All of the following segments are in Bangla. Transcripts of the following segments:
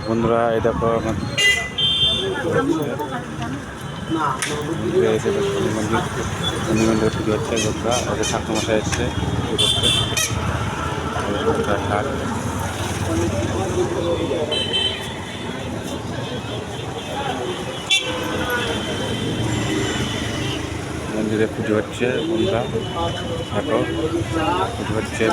বন্ধুরা এই দেখো আমার শনি মন্দির পুজো হচ্ছে। বন্ধুরা ওদের ঠাকুরমশাই এসছে পুজো করতে। ঠাক মন্দিরে পুজো হচ্ছে। বন্ধুরা দেখো পুজো হচ্ছে।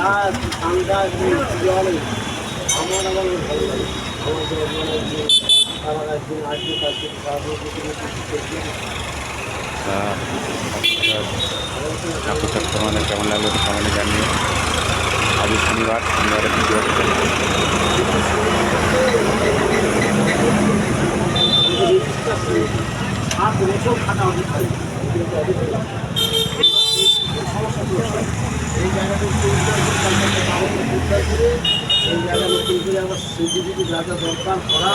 ঠাকুরটা তোমাদের কেমন লাগলো তো কমেন্টে জানিয়ে। আজ শনিবারে পুজো হচ্ছে। এই জায়গাটা এই জায়গা নতুন করে আবার সিজিটিভি যা যা দরকার করা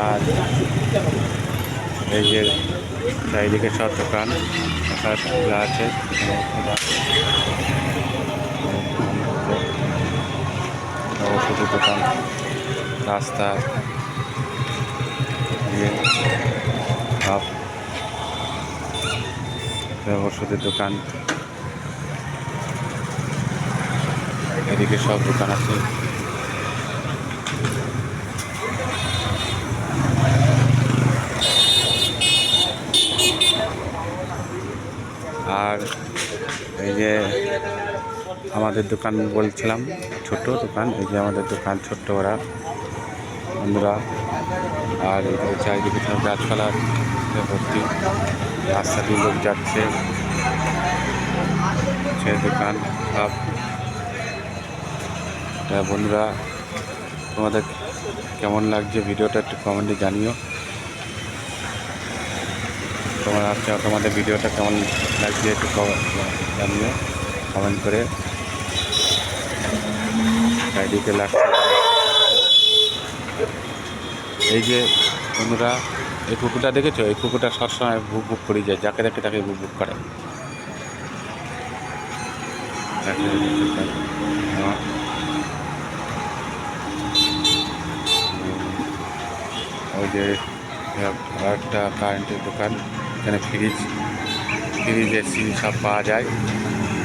আর এই যে চারিদিকে সব দোকান খোলা আছে। ওষুধের দোকান, রাস্তা সব ওষুধের দোকান, এদিকে সব দোকান আছে। আর এই যে আমাদের দোকান বলছিলাম ছোট দোকান, এই যে আমাদের দোকান ছোট্ট ওরা বন্ধুরা। আর এদিকে চারিদিকে সব গাছপালা ভর্তি, রাস্তা দিয়ে লোক যাচ্ছে, সে দোকান সব। বন্ধুরা তোমাদের কেমন লাগছে ভিডিওটা একটু কমেন্টে জানিও। তোমাদের ভিডিওটা কেমন লাগছে একটু জানিও কমেন্ট করে। চারিদিকে লাগছে। এই যে বন্ধুরা এই কুকুরটা দেখেছো? এই কুকুরটা সবসময় ভুক ভুক করে যায়, যাকে দেখে তাকে ভুক ভুক করে। ওই যে একটা কারেন্টের দোকান, এখানে ফ্রিজ এসি সব পাওয়া যায়।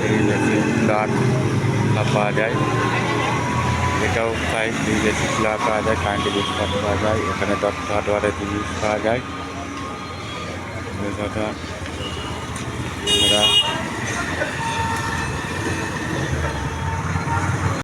ফ্রিজ এসি কুলার সব পাওয়া যায়। এটাও প্রায় ফ্রিজ এসি কুলার পাওয়া যায়, কারেন্টের জিনিসপত্র পাওয়া যায়। এখানে হার্ডওয়ারের জিনিস পাওয়া যায়।